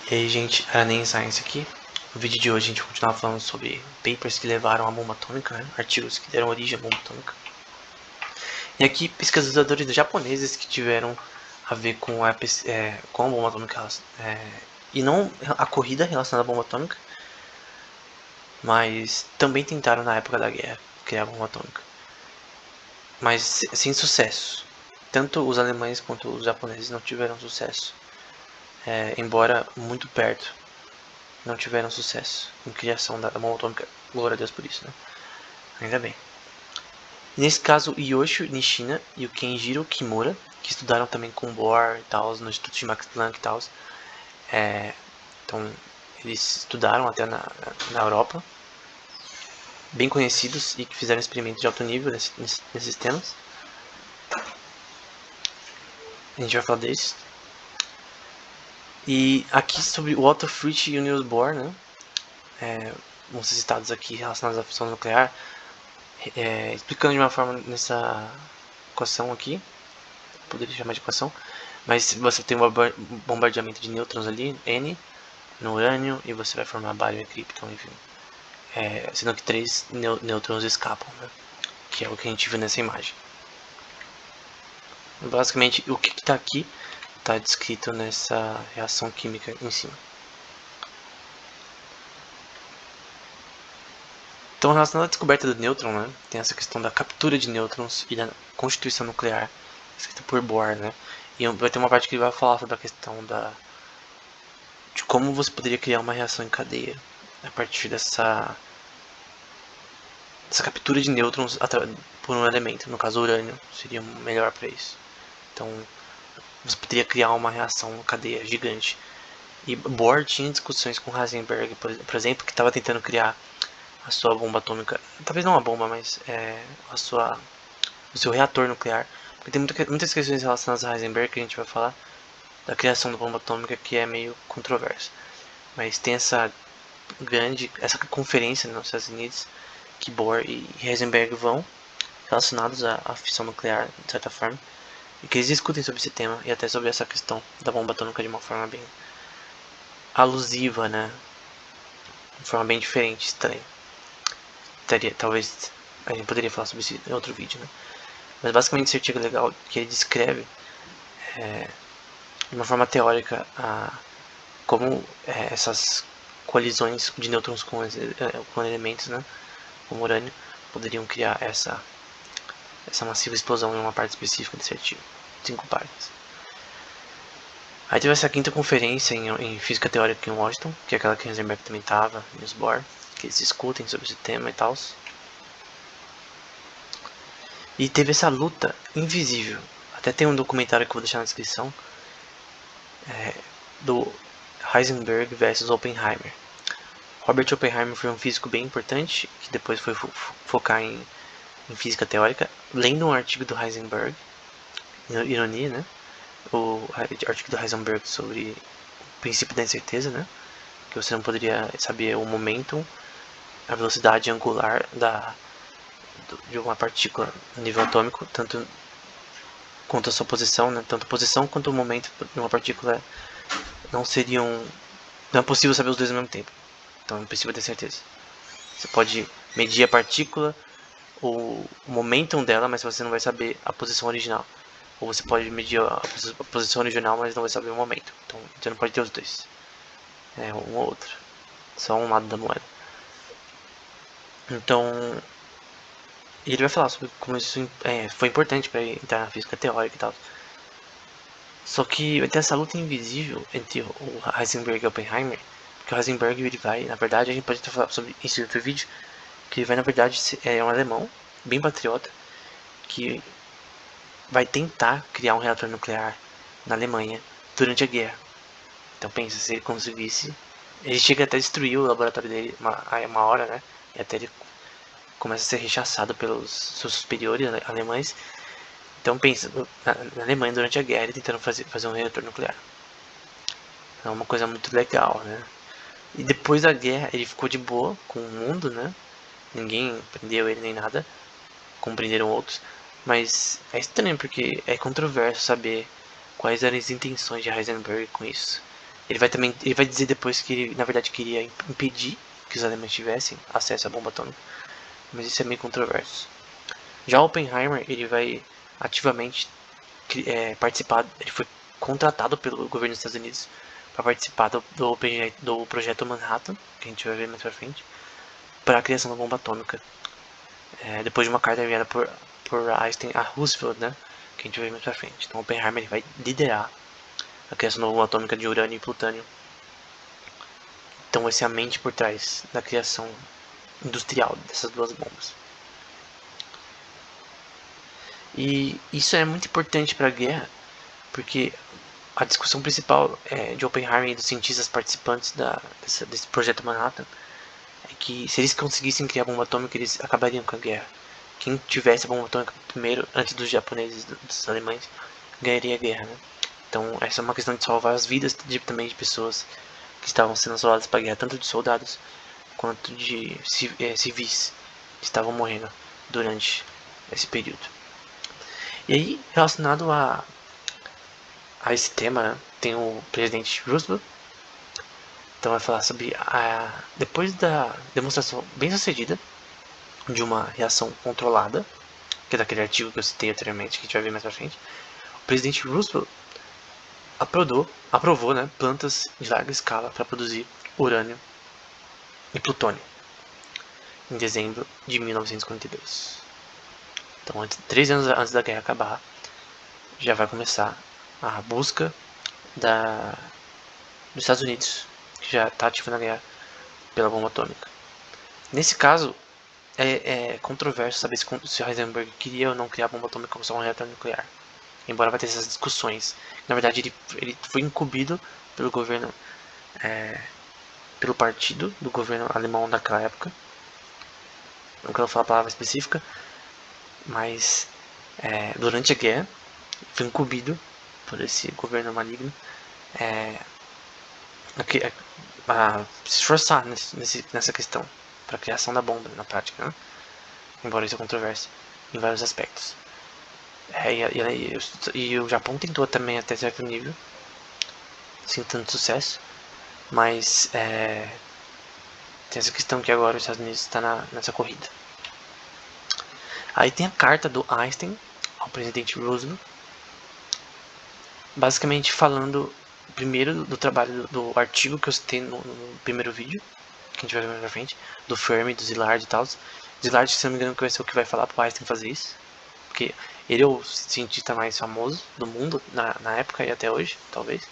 E aí, gente, a Nem Science aqui. No vídeo de hoje a gente vai continuar falando sobre papers que levaram à bomba atômica, né? Artigos que deram origem à bomba atômica. E aqui, pesquisadores japoneses que tiveram a ver com com a bomba atômica, e não a corrida relacionada à bomba atômica, mas também tentaram na época da guerra criar a bomba atômica, mas sem sucesso. Tanto os alemães quanto os japoneses não tiveram sucesso, embora muito perto. Não tiveram sucesso em criação da bomba atômica. Glória a Deus por isso, né? Ainda bem. Nesse caso, o Yoshio Nishina e o Kenjiro Kimura, que estudaram também com Bohr e tal, no Instituto de Max Planck e tal. Então, eles estudaram até na Europa, bem conhecidos e que fizeram experimentos de alto nível nesses temas. A gente vai falar deles. E aqui sobre o Otto Fritsch e o Niels Bohr, né? Vão ser citados aqui relacionados à fissão nuclear, explicando de uma forma nessa equação aqui, poderia chamar de equação, mas você tem um bombardeamento de nêutrons ali, N, no urânio, e você vai formar bário e cripton, enfim. Sendo que 3 nêutrons escapam, né? Que é o que a gente viu nessa imagem. Basicamente, o que está aqui está descrito nessa reação química em cima. Então, relacionado à descoberta do nêutron, né, tem essa questão da captura de nêutrons e da constituição nuclear, escrita por Bohr, né? E vai ter uma parte que ele vai falar sobre a questão de como você poderia criar uma reação em cadeia a partir dessa captura de nêutrons por um elemento, no caso o urânio seria melhor para isso. Então, você poderia criar uma reação em cadeia gigante. E Bohr tinha discussões com Heisenberg, por exemplo, que estava tentando criar a sua bomba atômica, talvez não a bomba, mas o seu reator nuclear, porque tem muitas questões relacionadas a Heisenberg que a gente vai falar da criação da bomba atômica que é meio controversa, mas tem essa conferência nos Estados Unidos que Bohr e Heisenberg vão, relacionados à fissão nuclear de certa forma, e que eles discutem sobre esse tema e até sobre essa questão da bomba atômica de uma forma bem alusiva, né, de forma bem diferente, estranha. Talvez a gente poderia falar sobre isso em outro vídeo, né? Mas basicamente esse artigo é legal que ele descreve de uma forma teórica como essas colisões de nêutrons com elementos, né, como urânio, poderiam criar essa massiva explosão em uma parte específica desse artigo, 5 partes. Aí teve essa quinta conferência em física teórica em Washington, que é aquela que Heisenberg também estava, Niels Bohr, que eles discutem sobre esse tema e tal. E teve essa luta invisível. Até tem um documentário que eu vou deixar na descrição, do Heisenberg versus Oppenheimer. Robert Oppenheimer foi um físico bem importante, que depois foi focar em física teórica, lendo um artigo do Heisenberg, ironia, né? O artigo do Heisenberg sobre o princípio da incerteza, né? Que você não poderia saber o momento, a velocidade angular de uma partícula a nível atômico, tanto quanto a sua posição, né? Tanto a posição quanto o momento de uma partícula não é possível saber os dois ao mesmo tempo. Então é impossível ter certeza. Você pode medir a partícula, o momentum dela, mas você não vai saber a posição original. Ou você pode medir a posição original, mas não vai saber o momento. Então você não pode ter os dois. É um ou outro. Só um lado da moeda. Então ele vai falar sobre como isso foi importante para entrar na física teórica e tal. Só que vai ter essa luta invisível entre o Heisenberg e o Oppenheimer. Porque o Heisenberg ele vai, na verdade, a gente pode falar sobre isso em outro vídeo, que ele vai, na verdade, é um alemão, bem patriota, que vai tentar criar um reator nuclear na Alemanha durante a guerra. Então pensa, se ele conseguisse, ele chega até a destruir o laboratório dele uma hora, né? E até ele começa a ser rechaçado pelos seus superiores alemães. Então pensa, na Alemanha durante a guerra ele tentando fazer um reator nuclear. É uma coisa muito legal, né? E depois da guerra ele ficou de boa com o mundo, né? Ninguém prendeu ele nem nada, como prenderam outros. Mas é estranho porque é controverso saber quais eram as intenções de Heisenberg com isso. Ele vai dizer depois que ele, na verdade, queria impedir que os alemães tivessem acesso à bomba atômica, mas isso é meio controverso. Já Oppenheimer, ele vai ativamente participar, ele foi contratado pelo governo dos Estados Unidos para participar do projeto Manhattan, que a gente vai ver mais pra frente, para a criação da bomba atômica. Depois de uma carta enviada por Einstein a Roosevelt, né, que a gente vai ver mais pra frente. Então Oppenheimer ele vai liderar a criação da bomba atômica de urânio e plutônio. Então vai ser a mente por trás da criação industrial dessas duas bombas. E isso é muito importante para a guerra, porque a discussão principal de Oppenheimer e dos cientistas participantes desse projeto Manhattan é que se eles conseguissem criar a bomba atômica, eles acabariam com a guerra. Quem tivesse a bomba atômica primeiro, antes dos japoneses, dos alemães, ganharia a guerra, né? Então essa é uma questão de salvar as vidas também de pessoas que estavam sendo soldadas para a guerra, tanto de soldados quanto de civis que estavam morrendo durante esse período. E aí, relacionado a esse tema, né, tem o presidente Roosevelt. Então vai falar sobre depois da demonstração bem sucedida de uma reação controlada, que é daquele artigo que eu citei anteriormente, que a gente vai ver mais pra frente, o presidente Roosevelt aprovou, né, plantas de larga escala para produzir urânio e plutônio em dezembro de 1942. Então, 3 anos antes da guerra acabar, já vai começar a busca dos Estados Unidos, que já está ativa na guerra, pela bomba atômica. Nesse caso, é controverso saber se Heisenberg queria ou não criar a bomba atômica como só um reator nuclear. Embora vai ter essas discussões. Na verdade, ele foi incumbido pelo governo, pelo partido do governo alemão daquela época. Não quero falar a palavra específica, mas durante a guerra foi incumbido por esse governo maligno a se esforçar nessa questão para a criação da bomba na prática, né? Embora isso é controverso em vários aspectos. E o Japão tentou também até certo nível, sem tanto sucesso, mas tem essa questão que agora os Estados Unidos está nessa corrida. Aí tem a carta do Einstein ao presidente Roosevelt, basicamente falando primeiro do trabalho do artigo que eu citei no primeiro vídeo, que a gente vai ver mais pra frente, do Fermi, do Szilard e tal. Szilard, se não me engano, que vai ser o que vai falar pro Einstein fazer isso, porque ele é o cientista mais famoso do mundo na época e até hoje, talvez.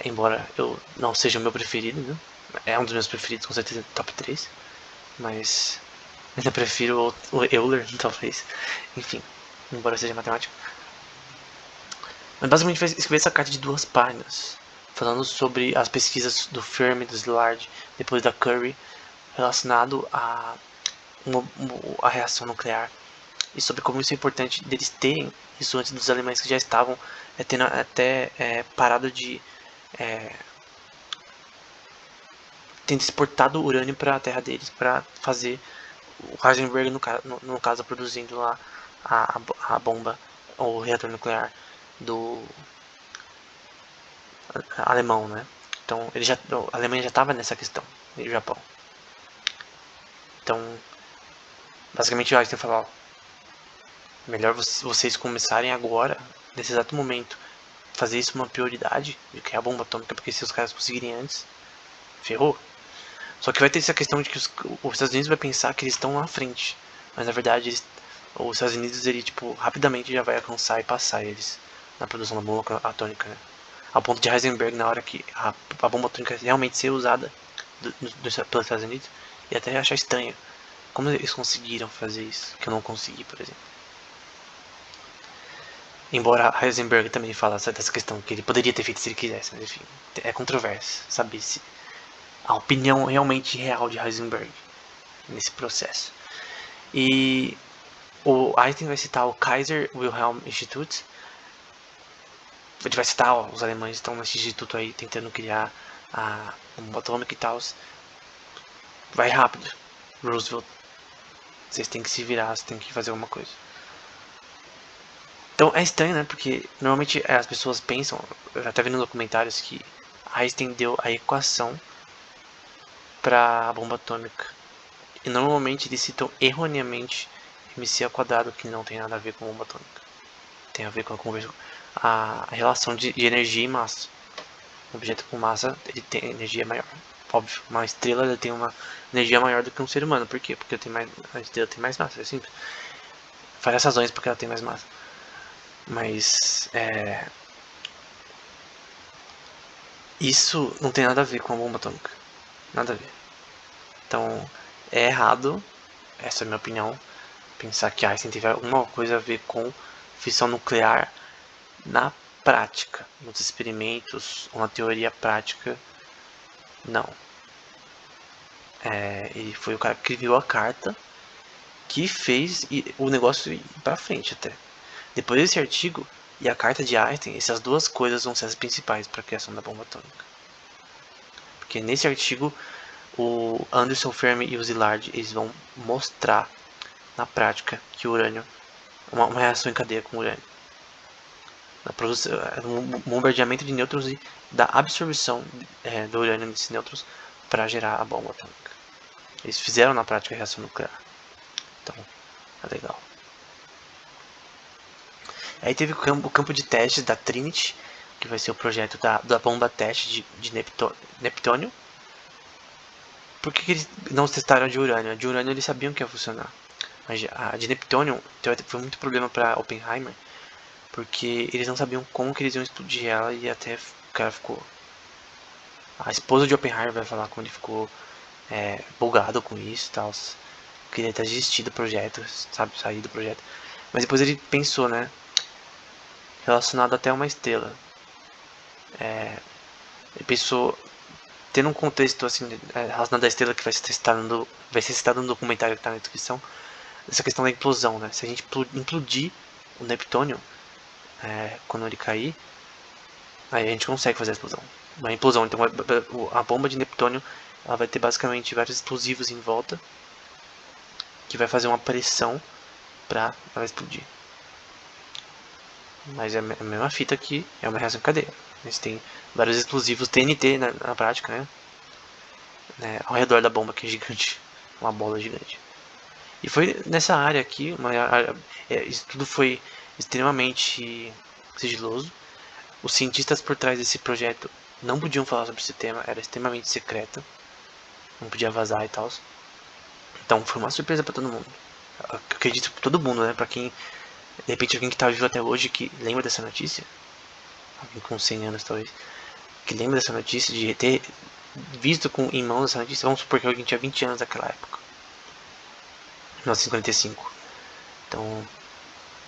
Embora eu não seja o meu preferido, né? É um dos meus preferidos, com certeza, top 3. Mas ainda prefiro o Euler, talvez. Enfim, embora seja matemático. Mas basicamente vai escrever essa carta de 2 páginas, falando sobre as pesquisas do Fermi, do Szilard, depois da Curie, relacionado a reação nuclear, e sobre como isso é importante deles terem isso antes dos alemães, que já estavam tendo até parado de tendo exportado urânio para a terra deles para fazer o Heisenberg no caso produzindo lá a bomba ou o reator nuclear do alemão, né? Então a Alemanha já estava nessa questão, e o Japão. Então basicamente o Einstein falou: melhor vocês começarem agora, nesse exato momento, fazer isso uma prioridade, de criar a bomba atômica, porque se os caras conseguirem antes, ferrou. Só que vai ter essa questão de que os Estados Unidos vai pensar que eles estão na frente, mas na verdade os Estados Unidos ele tipo rapidamente já vai alcançar e passar eles na produção da bomba atômica, né? Ao ponto de Heisenberg, na hora que a bomba atômica realmente ser usada pelos Estados Unidos, e até achar estranho como eles conseguiram fazer isso, que eu não consegui, por exemplo. Embora Heisenberg também fala dessa questão que ele poderia ter feito se ele quisesse, mas enfim, é controverso saber se a opinião realmente real de Heisenberg nesse processo. E o Einstein vai citar o Kaiser Wilhelm Institute. Ele vai citar, os alemães estão nesse instituto aí tentando criar a bomba atômica e tal. Vai rápido, Roosevelt. Vocês têm que se virar, vocês têm que fazer alguma coisa. Então é estranho, né? Porque normalmente as pessoas pensam, eu já até vi nos documentários que Einstein deu a equação para a bomba atômica. E normalmente eles citam erroneamente mc ao quadrado, que não tem nada a ver com bomba atômica. Tem a ver com a relação de energia e massa. Um objeto com massa, ele tem energia maior. Óbvio, uma estrela ela tem uma energia maior do que um ser humano. Por quê? Porque a estrela tem mais massa, é simples. Várias razões porque ela tem mais massa. Mas isso não tem nada a ver com a bomba atômica. Nada a ver. Então, é errado, essa é a minha opinião, pensar que Einstein teve alguma coisa a ver com fissão nuclear na prática, nos experimentos, uma teoria prática, não. Ele foi o cara que criou a carta, que fez o negócio ir pra frente até. Depois desse artigo e a carta de Einstein, essas duas coisas vão ser as principais para a criação da bomba atômica. Porque nesse artigo, o Anderson Fermi e o Szilard, eles vão mostrar na prática que o urânio, uma reação em cadeia com o urânio, na produção, um bombardeamento de nêutrons e da absorção do urânio desses nêutrons para gerar a bomba atômica. Eles fizeram na prática a reação nuclear. Então, é legal. Aí teve o campo de testes da Trinity, que vai ser o projeto da bomba teste de Neptônio. Por que eles não testaram a de urânio? A de urânio eles sabiam que ia funcionar. A de Neptônio foi muito problema para Oppenheimer, porque eles não sabiam como que eles iam explodir ela e até o cara ficou... A esposa de Oppenheimer vai falar como ele ficou empolgado com isso e tal. Queria até desistir do projeto, sabe, sair do projeto. Mas depois ele pensou, né, relacionado até a uma estrela. Ele pensou, tendo um contexto assim, relacionado à estrela que vai ser citado no documentário que está na descrição, essa questão da implosão, né? Se a gente implodir o Neptônio, quando ele cair, aí a gente consegue fazer a explosão. Uma implosão, então a bomba de Neptônio ela vai ter basicamente vários explosivos em volta, que vai fazer uma pressão para ela explodir. Mas é a mesma fita que é uma reação em cadeia. Eles têm vários explosivos TNT na prática, né? Ao redor da bomba, que é gigante. Uma bola gigante. E foi nessa área aqui, isso tudo foi extremamente sigiloso. Os cientistas por trás desse projeto não podiam falar sobre esse tema, era extremamente secreto. Não podia vazar e tal. Então foi uma surpresa para todo mundo. Eu acredito para todo mundo, né? Para quem, de repente, alguém que tá vivo até hoje que lembra dessa notícia, alguém com 100 anos talvez, que lembra dessa notícia, de ter visto em mãos essa notícia, vamos supor que alguém tinha 20 anos naquela época, 1955, então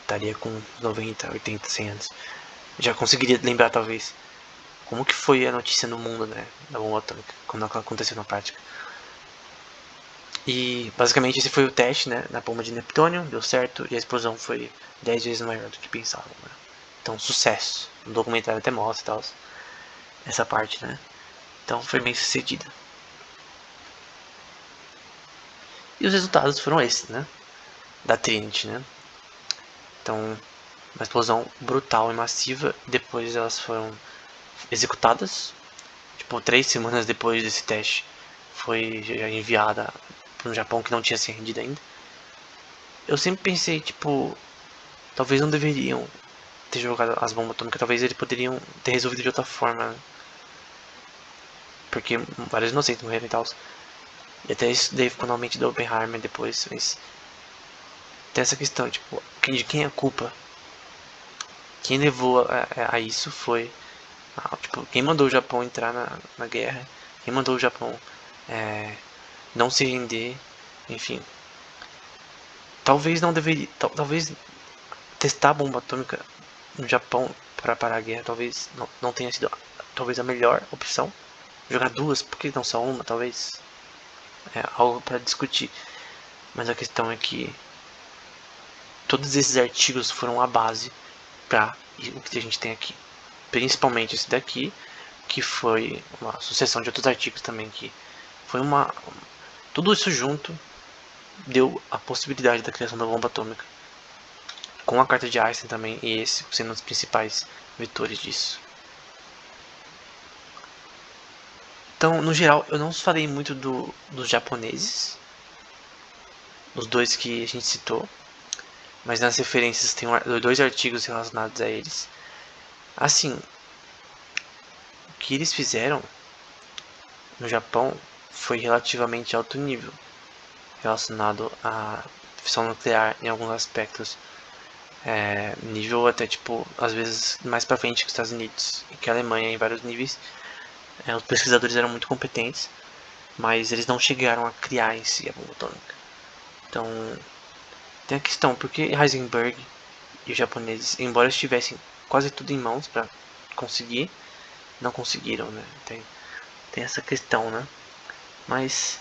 estaria com 90, 80, 100 anos, já conseguiria lembrar talvez como que foi a notícia no mundo, né, da bomba atômica, quando ela aconteceu na prática. E basicamente esse foi o teste, né, na bomba de Neptônio, deu certo e a explosão foi 10 vezes maior do que pensavam, né? Então sucesso, no documentário até mostra e tal, essa parte, né? Então foi bem sucedida. E os resultados foram esses, né? Da Trinity, né? Então, uma explosão brutal e massiva. Depois elas foram executadas. Tipo, 3 semanas depois desse teste, foi já enviada para um Japão que não tinha se rendido ainda. Eu sempre pensei, tipo, talvez não deveriam ter jogado as bombas atômicas. Talvez eles poderiam ter resolvido de outra forma, né? Porque vários inocentes morreram e tal. E até isso daí ficou na mente do Oppenheimer depois, mas tem essa questão, tipo, de quem é a culpa? Quem levou a isso foi, tipo, quem mandou o Japão entrar na guerra, quem mandou o Japão não se render, enfim. Talvez não deveria, talvez testar a bomba atômica no Japão para parar a guerra, talvez não tenha sido talvez a melhor opção. Jogar duas, por que não só uma, talvez? É algo para discutir. Mas a questão é que todos esses artigos foram a base para o que a gente tem aqui. Principalmente esse daqui, que foi uma sucessão de outros artigos também, que foi tudo isso junto deu a possibilidade da criação da bomba atômica, com a carta de Einstein também, e esse sendo os principais vetores disso. Então, no geral, eu não falei muito dos japoneses, os dois que a gente citou, mas nas referências tem dois artigos relacionados a eles. Assim, o que eles fizeram no Japão foi relativamente alto nível, relacionado à fissão nuclear em alguns aspectos. Nível até tipo, às vezes mais pra frente que os Estados Unidos e que a Alemanha em vários níveis. Os pesquisadores eram muito competentes, mas eles não chegaram a criar em si a bomba atômica. Então, tem a questão, porque Heisenberg e os japoneses, embora estivessem quase tudo em mãos para conseguir, não conseguiram, né? Tem essa questão, né? Mas,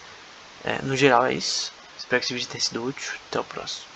no geral é isso. Espero que esse vídeo tenha sido útil. Até o próximo.